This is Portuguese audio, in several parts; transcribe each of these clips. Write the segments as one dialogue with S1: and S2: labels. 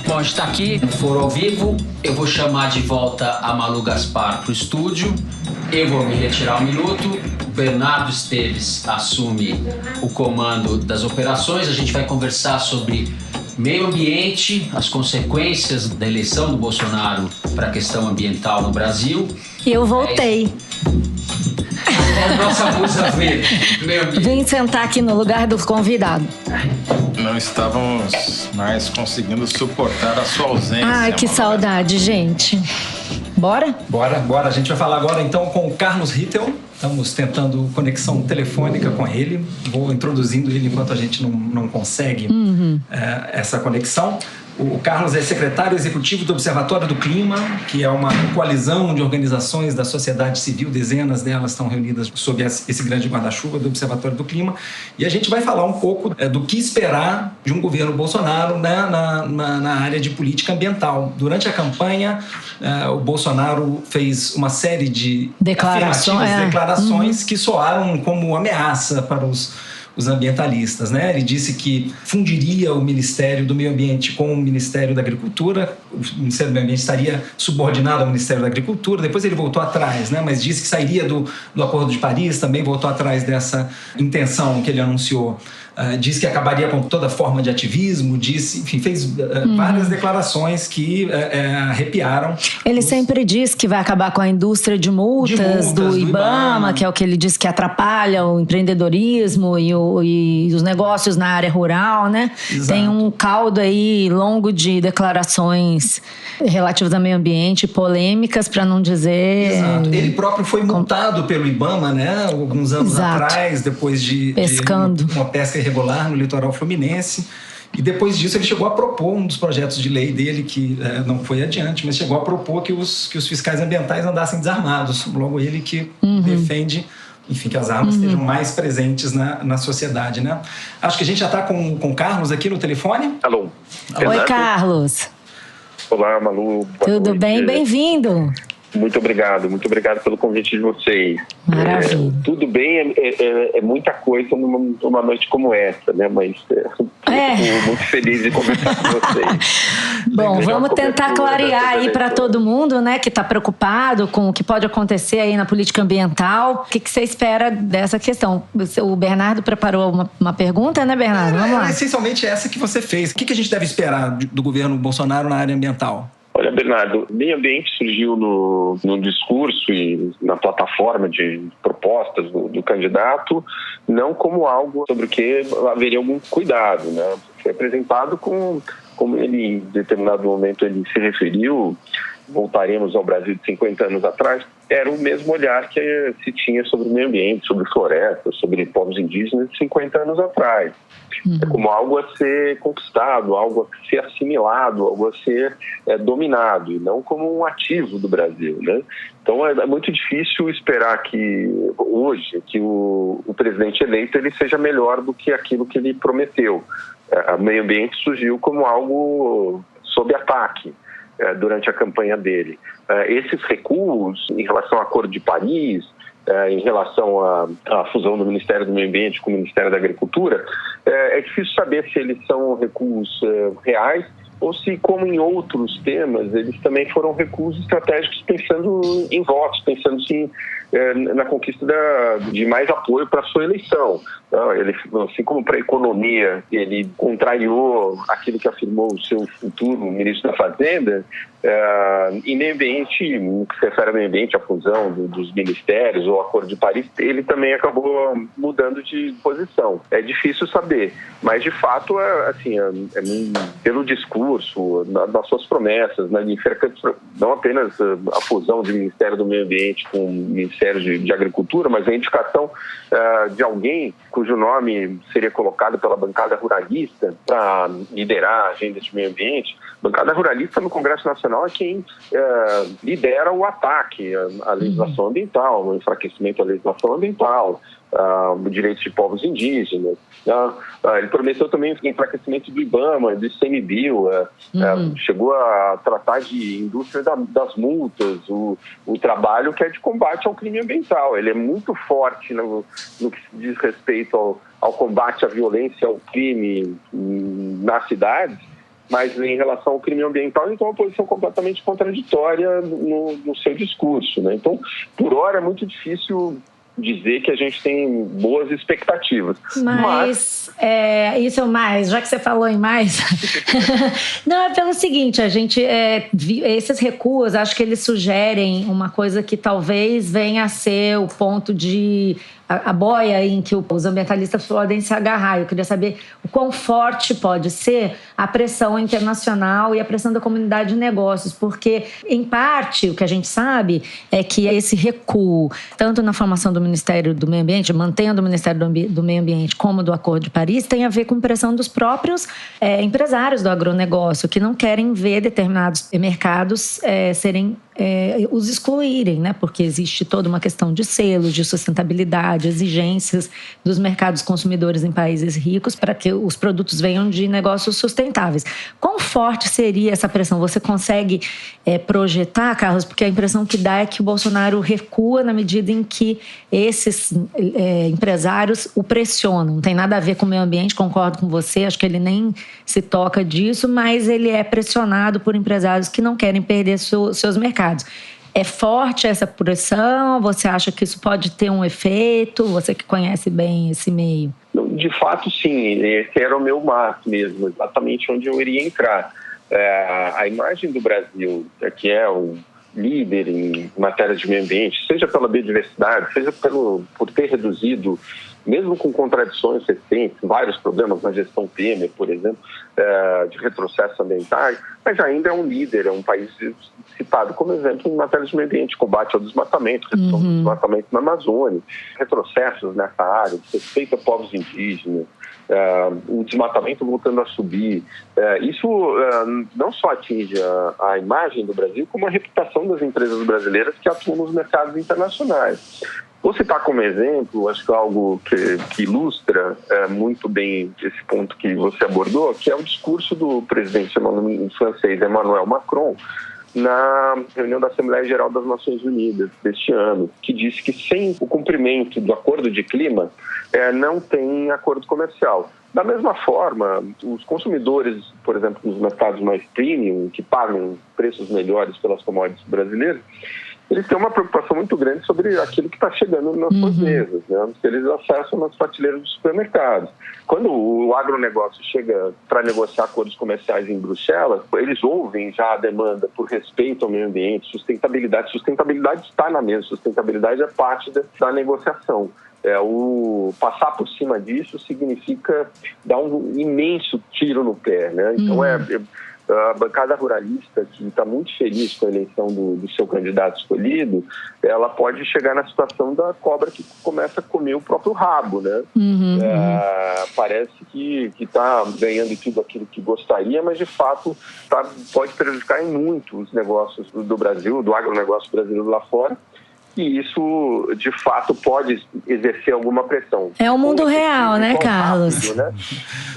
S1: Bom, a gente está aqui no Foro ao Vivo. Eu vou chamar de volta a Malu Gaspar para o estúdio. Eu vou me retirar um minuto. O Bernardo Esteves assume o comando das operações. A gente vai conversar sobre meio ambiente, as consequências da eleição do Bolsonaro para a questão ambiental no Brasil.
S2: E eu voltei.
S1: É a nossa musa verde, meio ambiente.
S2: Vim sentar aqui no lugar do convidado.
S3: Não estávamos mais conseguindo suportar a sua ausência.
S2: Ai, que saudade, gente. Bora?
S4: Bora. A gente vai falar agora então com o Carlos Rittel. Estamos tentando conexão telefônica com ele. Vou introduzindo ele enquanto a gente não consegue essa conexão. O Carlos é secretário executivo do Observatório do Clima, que é uma coalizão de organizações da sociedade civil. Dezenas delas estão reunidas sob esse grande guarda-chuva do Observatório do Clima. E a gente vai falar um pouco do que esperar de um governo Bolsonaro, né, na área de política ambiental. Durante a campanha, o Bolsonaro fez uma série de declarações que soaram como ameaça para os ambientalistas, né? Ele disse que fundiria o Ministério do Meio Ambiente com o Ministério da Agricultura. O Ministério do Meio Ambiente estaria subordinado ao Ministério da Agricultura. Depois ele voltou atrás, né? Mas disse que sairia do Acordo de Paris, também voltou atrás dessa intenção que ele anunciou. Disse que acabaria com toda forma de ativismo, fez várias declarações que arrepiaram.
S2: Ele sempre diz que vai acabar com a indústria de multas do IBAMA, que é o que ele diz que atrapalha o empreendedorismo e os negócios na área rural, né?
S4: Exato.
S2: Tem um caldo aí longo de declarações relativas ao meio ambiente, polêmicas, para não dizer...
S4: Exato. Ele próprio foi multado pelo IBAMA, né? Alguns anos atrás, depois de uma pesca irregular no litoral fluminense. E depois disso ele chegou a propor um dos projetos de lei dele, que não foi adiante, mas chegou a propor que os fiscais ambientais andassem desarmados. Logo ele que defende, enfim, que as armas estejam mais presentes na sociedade, né? Acho que a gente já está com o Carlos aqui no telefone.
S5: Alô.
S2: Oi, Carlos.
S5: Olá, Malu.
S2: Tudo bem? Bem-vindo.
S5: Muito obrigado pelo convite de vocês.
S2: Maravilha.
S5: Tudo bem, é muita coisa numa noite como essa, né? Mas fico muito feliz de conversar com vocês.
S2: Bom, vamos tentar clarear aí para todo mundo, né, que está preocupado com o que pode acontecer aí na política ambiental. O que você espera dessa questão? O Bernardo preparou uma pergunta, né, Bernardo? Vamos lá.
S4: Essencialmente essa que você fez. O que a gente deve esperar do governo Bolsonaro na área ambiental?
S5: Olha, Bernardo, meio ambiente surgiu no discurso e na plataforma de propostas do candidato, não como algo sobre o que haveria algum cuidado, né? Foi apresentado como ele, em determinado momento, ele se referiu, voltaremos ao Brasil de 50 anos atrás, era o mesmo olhar que se tinha sobre o meio ambiente, sobre florestas, sobre povos indígenas de 50 anos atrás. É como algo a ser conquistado, algo a ser assimilado, algo a ser dominado, e não como um ativo do Brasil, né? Então é muito difícil esperar que hoje que o presidente eleito ele seja melhor do que aquilo que ele prometeu. O meio ambiente surgiu como algo sob ataque durante a campanha dele. Esses recuos em relação ao Acordo de Paris, em relação à fusão do Ministério do Meio Ambiente com o Ministério da Agricultura, é difícil saber se eles são recuos reais ou se, como em outros temas, eles também foram recuos estratégicos pensando em votos, pensando na conquista de mais apoio para a sua eleição. Ele, assim como para a economia, ele contrariou aquilo que afirmou o seu futuro ministro da Fazenda, em meio ambiente, no que se refere ao meio ambiente, a fusão dos ministérios ou o Acordo de Paris, ele também acabou mudando de posição. É difícil saber, mas de fato, pelo discurso, nas suas promessas, não apenas a fusão do Ministério do Meio Ambiente com o Ministério de Agricultura, mas a indicação de alguém cujo nome seria colocado pela bancada ruralista para liderar a agenda de meio ambiente. A bancada ruralista no Congresso Nacional internacional é quem lidera o ataque à legislação ambiental, o enfraquecimento da legislação ambiental, direitos de povos indígenas. Ele prometeu também o enfraquecimento do IBAMA, do ICMBio, chegou a tratar de indústria das multas, o trabalho que é de combate ao crime ambiental. Ele é muito forte no que diz respeito ao combate à violência, ao crime nas cidades, mas em relação ao crime ambiental ele tem uma posição completamente contraditória no seu discurso, né? Então, por hora é muito difícil dizer que a gente tem boas expectativas.
S2: Mas já que você falou em mais, não, é pelo seguinte, a gente, esses recuos, acho que eles sugerem uma coisa que talvez venha a ser o ponto de a boia em que os ambientalistas podem se agarrar. Eu queria saber o quão forte pode ser a pressão internacional e a pressão da comunidade de negócios, porque, em parte, o que a gente sabe é que esse recuo, tanto na formação do Ministério do Meio Ambiente, mantendo o Ministério do Meio Ambiente, como do Acordo de Paris, tem a ver com pressão dos próprios empresários do agronegócio, que não querem ver determinados mercados os excluírem, né? Porque existe toda uma questão de selos, de sustentabilidade, exigências dos mercados consumidores em países ricos para que os produtos venham de negócios sustentáveis. Quão forte seria essa pressão? Você consegue projetar, Carlos? Porque a impressão que dá é que o Bolsonaro recua na medida em que esses empresários o pressionam. Não tem nada a ver com o meio ambiente, concordo com você, acho que ele nem se toca disso, mas ele é pressionado por empresários que não querem perder seus mercados. É forte essa pressão? Você acha que isso pode ter um efeito? Você que conhece bem esse meio.
S5: De fato, sim. Esse era o meu marco mesmo, exatamente onde eu iria entrar. A imagem do Brasil, que é o líder em matéria de meio ambiente, seja pela biodiversidade, seja por ter reduzido, mesmo com contradições recentes, vários problemas na gestão Temer, por exemplo, de retrocesso ambiental, mas ainda é um líder, é um país citado como exemplo em matéria de meio ambiente, combate ao desmatamento, redução do desmatamento na Amazônia, retrocessos nessa área, respeito a povos indígenas, o desmatamento voltando a subir. Isso não só atinge a imagem do Brasil, como a reputação das empresas brasileiras que atuam nos mercados internacionais. Vou citar como exemplo, acho que é algo que ilustra muito bem esse ponto que você abordou, que é o discurso do presidente francês Emmanuel Macron na reunião da Assembleia Geral das Nações Unidas deste ano, que disse que sem o cumprimento do acordo de clima não tem acordo comercial. Da mesma forma, os consumidores, por exemplo, nos mercados mais premium, que pagam preços melhores pelas commodities brasileiras, eles têm uma preocupação muito grande sobre aquilo que está chegando nas suas mesas, né? Que eles acessam nas prateleiras dos supermercados. Quando o agronegócio chega para negociar acordos comerciais em Bruxelas, eles ouvem já a demanda por respeito ao meio ambiente, sustentabilidade. Sustentabilidade está na mesa, sustentabilidade é parte da negociação. O passar por cima disso significa dar um imenso tiro no pé, né? Então a bancada ruralista, que está muito feliz com a eleição do seu candidato escolhido, ela pode chegar na situação da cobra que começa a comer o próprio rabo, né? Parece que está ganhando tudo aquilo que gostaria, mas de fato pode prejudicar em muito os negócios do Brasil, do agronegócio brasileiro lá fora. E isso, de fato, pode exercer alguma pressão.
S2: É o mundo real, né, Carlos?
S5: Rápido, né?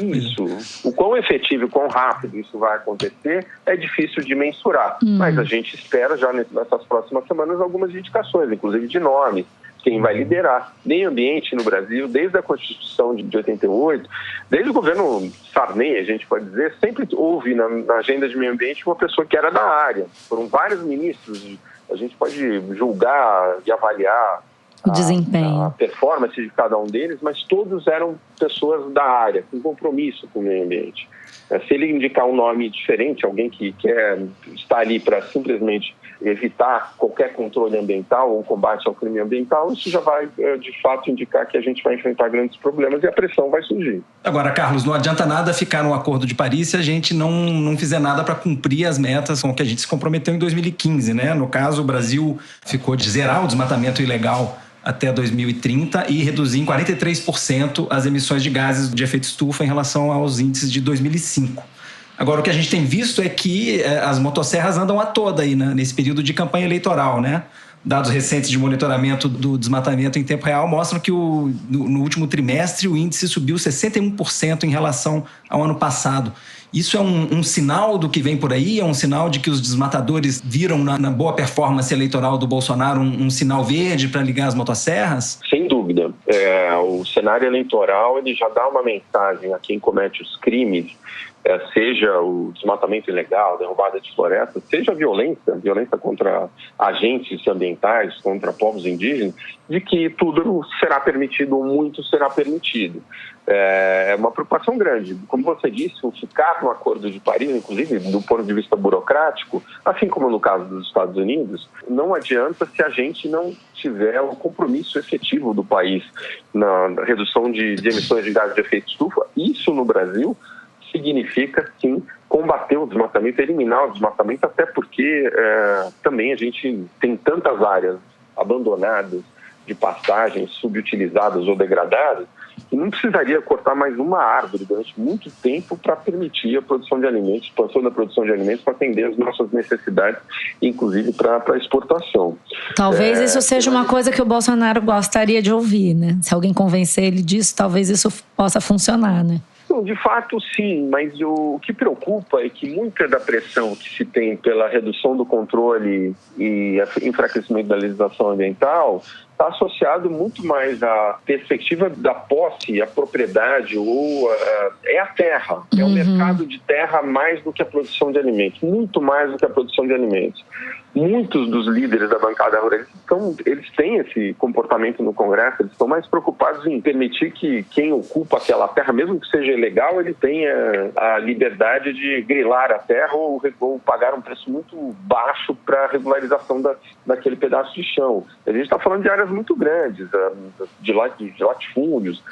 S5: Isso. O quão efetivo e quão rápido isso vai acontecer é difícil de mensurar. Mas a gente espera já nessas próximas semanas algumas indicações, inclusive de nome. Quem vai liderar meio ambiente no Brasil, desde a Constituição de 88, desde o governo Sarney, a gente pode dizer, sempre houve na agenda de meio ambiente uma pessoa que era da área. Foram vários ministros. A gente pode julgar e avaliar
S2: o desempenho,
S5: a performance de cada um deles, mas todos eram pessoas da área, com compromisso com o meio ambiente. Se ele indicar um nome diferente, alguém que quer estar ali para simplesmente evitar qualquer controle ambiental ou combate ao crime ambiental, isso já vai, de fato, indicar que a gente vai enfrentar grandes problemas e a pressão vai surgir.
S4: Agora, Carlos, não adianta nada ficar no Acordo de Paris se a gente não fizer nada para cumprir as metas com que a gente se comprometeu em 2015, né? No caso, o Brasil ficou de zerar o desmatamento ilegal até 2030 e reduzir em 43% as emissões de gases de efeito estufa em relação aos índices de 2005. Agora, o que a gente tem visto é que as motosserras andam a toda aí, né, nesse período de campanha eleitoral, né? Dados recentes de monitoramento do desmatamento em tempo real mostram que no último trimestre o índice subiu 61% em relação ao ano passado. Isso é um sinal do que vem por aí? É um sinal de que os desmatadores viram na boa performance eleitoral do Bolsonaro um sinal verde para ligar as motosserras?
S5: Sem dúvida. O cenário eleitoral ele já dá uma mensagem a quem comete os crimes, seja o desmatamento ilegal, derrubada de florestas, seja a violência contra agentes ambientais, contra povos indígenas, de que tudo será permitido ou muito será permitido. É uma preocupação grande. Como você disse, o ficar no Acordo de Paris, inclusive do ponto de vista burocrático, assim como no caso dos Estados Unidos, não adianta se a gente não tiver um compromisso efetivo do país na redução de emissões de gases de efeito estufa. Isso no Brasil significa, sim, combater o desmatamento, eliminar o desmatamento, até porque também a gente tem tantas áreas abandonadas de pastagens, subutilizadas ou degradadas, que não precisaria cortar mais uma árvore durante muito tempo para permitir a produção de alimentos, expansão da produção de alimentos para atender as nossas necessidades, inclusive para exportação.
S2: Talvez isso seja uma coisa que o Bolsonaro gostaria de ouvir, né? Se alguém convencer ele disso, talvez isso possa funcionar, né?
S5: De fato, sim, mas o que preocupa é que muita da pressão que se tem pela redução do controle e enfraquecimento da legislação ambiental está associado muito mais à perspectiva da posse, a propriedade, é a terra, é o mercado de terra mais do que a produção de alimentos, muito mais do que a produção de alimentos. Muitos dos líderes da bancada rural, eles têm esse comportamento no Congresso, eles estão mais preocupados em permitir que quem ocupa aquela terra, mesmo que seja ilegal, ele tenha a liberdade de grilar a terra ou pagar um preço muito baixo para a regularização daquele pedaço de chão. A gente está falando de áreas muito grandes, de latifúndios,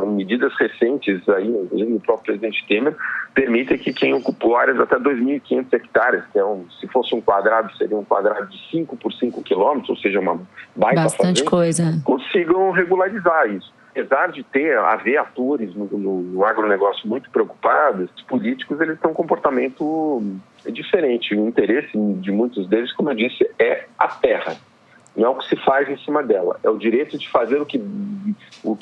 S5: medidas recentes, aí, inclusive o próprio presidente Temer, permitem que quem ocupou áreas até 2.500 hectares, que se fosse um quadrado, seria um quadrado de 5 por 5 quilômetros, ou seja, uma baita
S2: bastante
S5: fazenda,
S2: coisa,
S5: consigam regularizar isso. Apesar de haver atores no agronegócio muito preocupados, os políticos eles têm um comportamento diferente. O interesse de muitos deles, como eu disse, é a terra. Não é o que se faz em cima dela, é o direito de fazer o que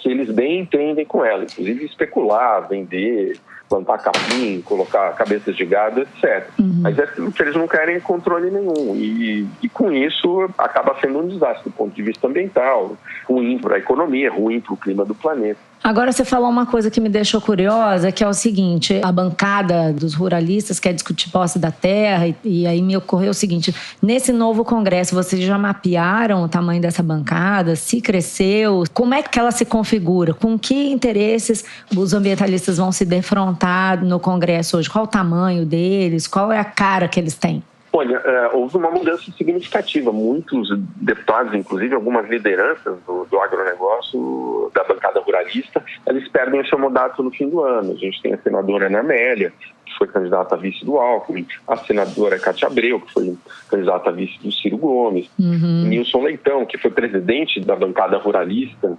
S5: eles bem entendem com ela, inclusive especular, vender, plantar capim, colocar cabeças de gado, etc. Mas o que eles não querem é controle nenhum. E com isso acaba sendo um desastre do ponto de vista ambiental, ruim para a economia, ruim para o clima do planeta.
S2: Agora você falou uma coisa que me deixou curiosa, que é o seguinte, a bancada dos ruralistas quer discutir posse da terra e aí me ocorreu o seguinte, nesse novo congresso vocês já mapearam o tamanho dessa bancada, se cresceu, como é que ela se configura, com que interesses os ambientalistas vão se defrontar no congresso hoje, qual o tamanho deles, qual é a cara que eles têm?
S5: Olha, houve uma mudança significativa. Muitos deputados, inclusive algumas lideranças do agronegócio, da bancada ruralista, eles perdem o seu mandato no fim do ano. A gente tem a senadora Ana Amélia, que foi candidata a vice do Alckmin, a senadora Cátia Abreu, que foi candidata a vice do Ciro Gomes, Nilson Leitão, que foi presidente da bancada ruralista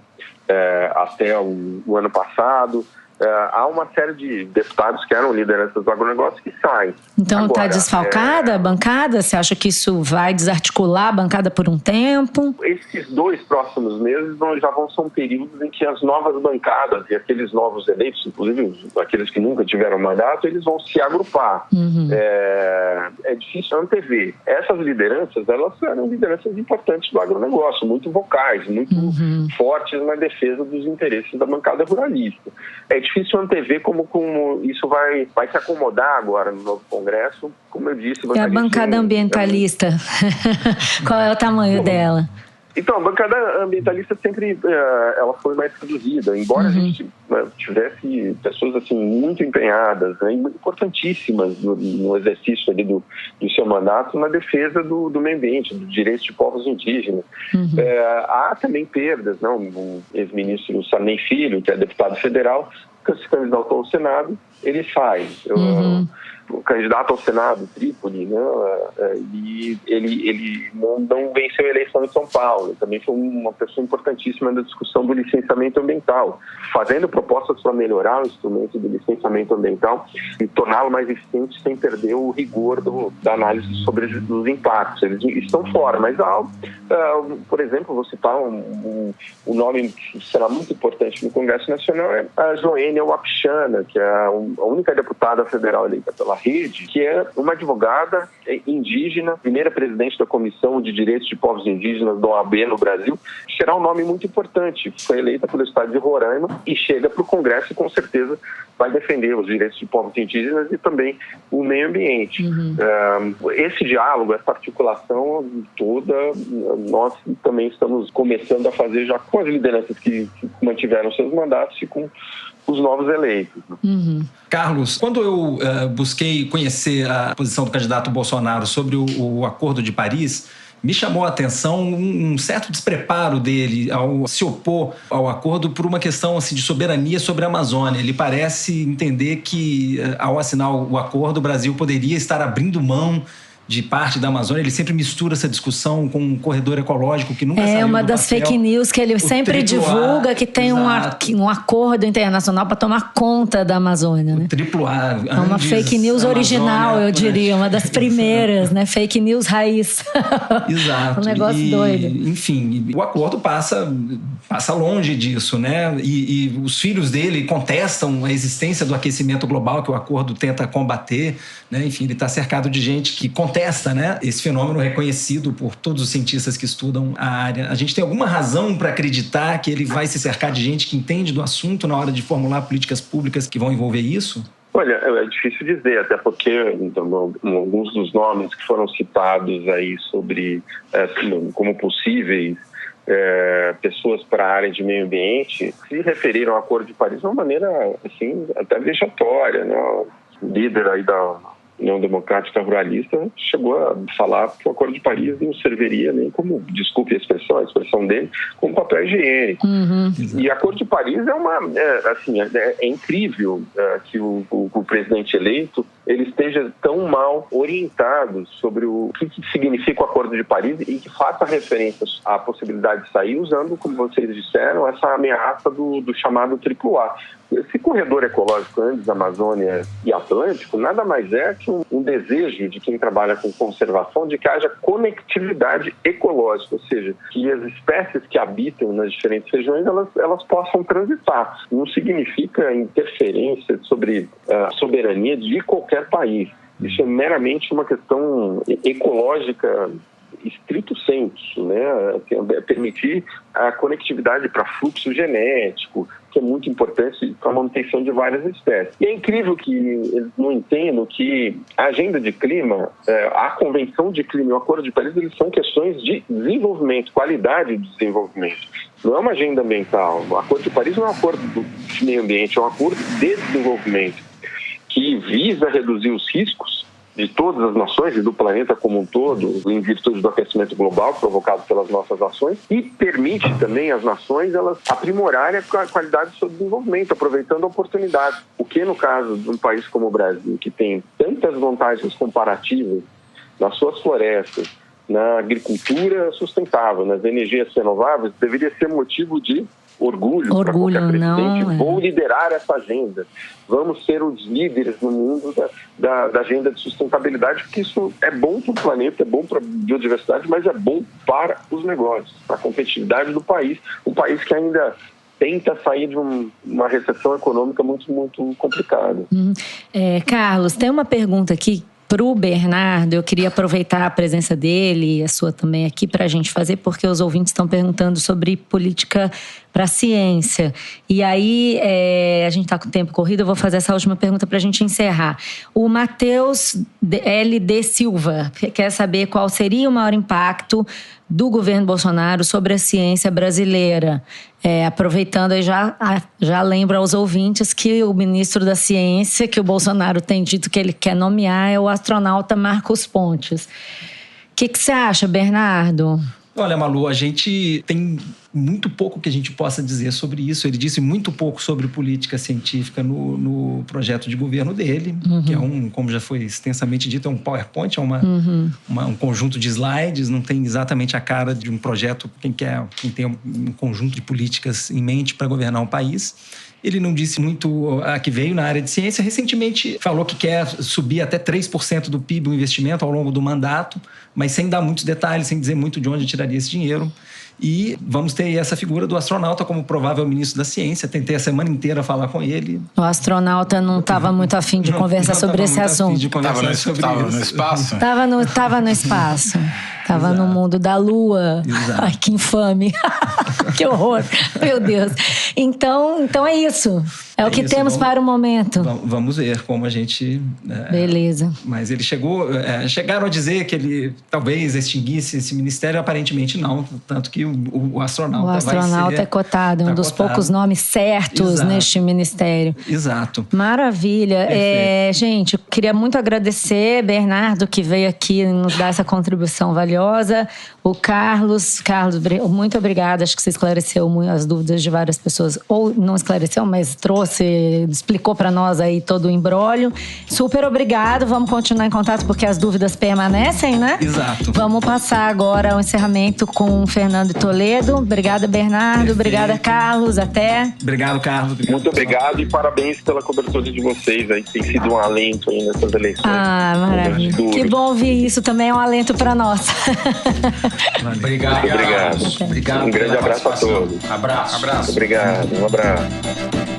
S5: até o ano passado. Há uma série de deputados que eram lideranças do agronegócio que saem.
S2: Então está desfalcada a bancada? Você acha que isso vai desarticular a bancada por um tempo?
S5: Esses 2 próximos meses são períodos em que as novas bancadas e aqueles novos eleitos, inclusive aqueles que nunca tiveram mandato, eles vão se agrupar. É difícil antever. Essas lideranças, elas eram lideranças importantes do agronegócio, muito vocais, muito fortes na defesa dos interesses da bancada ruralista. É difícil antever como isso vai se acomodar agora no novo Congresso. Como eu disse...
S2: É a bancada ambientalista. Qual é o tamanho dela?
S5: Então, a bancada ambientalista sempre ela foi mais reduzida, embora a gente tivesse pessoas assim, muito empenhadas, né, importantíssimas no exercício ali do seu mandato na defesa do meio ambiente, dos direitos de povos indígenas. Há também perdas, não? O ex-ministro Sarney Filho, que é deputado federal, se candidatou ao Senado, ele sai. O candidato ao Senado, Trípoli, né, e ele não venceu a eleição em São Paulo. Ele também foi uma pessoa importantíssima na discussão do licenciamento ambiental, fazendo propostas para melhorar o instrumento do licenciamento ambiental e torná-lo mais eficiente sem perder o rigor da análise sobre os impactos. Eles estão fora, mas por exemplo, vou citar um nome que será muito importante no Congresso Nacional, é a Joênia Wapichana, que é a única deputada federal eleita pela Rede, que é uma advogada indígena, primeira presidente da Comissão de Direitos de Povos Indígenas da OAB no Brasil. Será um nome muito importante. Foi eleita pelo estado de Roraima e chega para o Congresso e com certeza vai defender os direitos de povos indígenas e também o meio ambiente. Esse diálogo, essa articulação toda, nós também estamos começando a fazer já com as lideranças que mantiveram seus mandatos e com os novos eleitos.
S4: Carlos, quando eu busquei conhecer a posição do candidato Bolsonaro sobre o Acordo de Paris, me chamou a atenção um certo despreparo dele ao se opor ao acordo por uma questão assim, de soberania sobre a Amazônia. Ele parece entender que, ao assinar o acordo, o Brasil poderia estar abrindo mão de parte da Amazônia. Ele sempre mistura essa discussão com um corredor ecológico que nunca saiu do
S2: uma das
S4: papel.
S2: Fake news que ele sempre divulga, que tem um acordo internacional para tomar conta da Amazônia, né?
S4: O triplo A.
S2: É uma fake news original, eu diria, uma das primeiras, né? Fake news raiz.
S4: Exato.
S2: Um negócio doido.
S4: Enfim, o acordo passa longe disso, né? E os filhos dele contestam a existência do aquecimento global que o acordo tenta combater, né? Enfim, ele está cercado de gente que contesta, né, esse fenômeno reconhecido por todos os cientistas que estudam a área. A gente tem alguma razão para acreditar que ele vai se cercar de gente que entende do assunto na hora de formular políticas públicas que vão envolver isso?
S5: Olha, é difícil dizer, até porque então, alguns dos nomes que foram citados aí sobre como possíveis pessoas para a área de meio ambiente se referiram ao Acordo de Paris de uma maneira assim, até vexatória, né? O líder aí da União Democrática Ruralista chegou a falar que o Acordo de Paris não serviria nem como, desculpe a expressão dele, como papel higiênico. E o Acordo de Paris é incrível que o presidente eleito ele esteja tão mal orientado sobre o que significa o Acordo de Paris e que faça referências à possibilidade de sair usando, como vocês disseram, essa ameaça do chamado triplo A. Esse corredor ecológico Andes, Amazônia e Atlântico nada mais é que um desejo de quem trabalha com conservação de que haja conectividade ecológica, ou seja, que as espécies que habitam nas diferentes regiões elas possam transitar. Não significa interferência sobre a soberania de qualquer país. Isso é meramente uma questão ecológica estrito sensu, né? Permitir a conectividade para fluxo genético, que é muito importante para a manutenção de várias espécies. E é incrível que eles não entendam que a agenda de clima, a Convenção de Clima e o Acordo de Paris, eles são questões de desenvolvimento, qualidade do desenvolvimento. Não é uma agenda ambiental. O Acordo de Paris não é um acordo de meio ambiente, é um acordo de desenvolvimento que visa reduzir os riscos de todas as nações e do planeta como um todo, em virtude do aquecimento global provocado pelas nossas ações, e permite também às nações elas aprimorarem a qualidade do seu desenvolvimento, aproveitando a oportunidade. O que, no caso de um país como o Brasil, que tem tantas vantagens comparativas nas suas florestas, na agricultura sustentável, nas energias renováveis, deveria ser motivo de orgulho para qualquer presidente. Vou liderar essa agenda. Vamos ser os líderes no mundo da agenda de sustentabilidade, porque isso é bom para o planeta, é bom para a biodiversidade, mas é bom para os negócios, para a competitividade do país. Um país que ainda tenta sair de uma recessão econômica muito, muito complicada.
S2: Carlos, tem uma pergunta aqui para o Bernardo. Eu queria aproveitar a presença dele e a sua também aqui para a gente fazer, porque os ouvintes estão perguntando sobre política para a ciência. E aí, a gente está com o tempo corrido, eu vou fazer essa última pergunta para a gente encerrar. O Matheus L.D. Silva quer saber qual seria o maior impacto do governo Bolsonaro sobre a ciência brasileira. Aproveitando aí, já lembro aos ouvintes que o ministro da Ciência, que o Bolsonaro tem dito que ele quer nomear, é o astronauta Marcos Pontes. O que você acha, Bernardo?
S4: Olha, Malu, a gente tem muito pouco que a gente possa dizer sobre isso. Ele disse muito pouco sobre política científica no projeto de governo dele, que é como já foi extensamente dito, é um PowerPoint, é um conjunto de slides, não tem exatamente a cara de um projeto, quem tem um conjunto de políticas em mente para governar um país. Ele não disse muito a que veio na área de ciência. Recentemente falou que quer subir até 3% do PIB o investimento ao longo do mandato, mas sem dar muitos detalhes, sem dizer muito de onde tiraria esse dinheiro. E vamos ter essa figura do astronauta como provável ministro da ciência. Tentei a semana inteira falar com ele.
S2: O astronauta não estava muito afim de conversar sobre esse assunto.
S3: Estava no espaço?
S2: Estava no espaço. Estava no mundo da Lua.
S4: Exato.
S2: Ai, que infame. Que horror. Meu Deus. Então é isso. É o que temos para o momento.
S4: Vamos ver como a gente...
S2: Beleza.
S4: Mas ele chegaram a dizer que ele talvez extinguisse esse ministério. Aparentemente não. Tanto que o astronauta vai ser...
S2: O astronauta é cotado. Um dos poucos nomes certos neste ministério.
S4: Exato.
S2: Maravilha. Gente, eu queria muito agradecer Bernardo, que veio aqui nos dar essa contribuição valiosa. O Carlos, muito obrigada. Acho que você esclareceu as dúvidas de várias pessoas. Ou não esclareceu, mas explicou para nós aí todo o imbróglio. Super obrigado. Vamos continuar em contato porque as dúvidas permanecem, né?
S4: Exato.
S2: Vamos passar agora ao encerramento com o Fernando Toledo. Obrigada, Bernardo. Perfeito. Obrigada, Carlos. Até.
S4: Obrigado, Carlos.
S5: Muito obrigado e parabéns pela cobertura de vocês. Aí tem sido um alento aí nessas eleições.
S2: Maravilha. Que bom ouvir isso. Também é um alento para nós.
S1: Obrigado.
S5: Obrigado.
S1: Um
S5: grande abraço a todos.
S1: Abraço.
S5: Obrigado. Um abraço.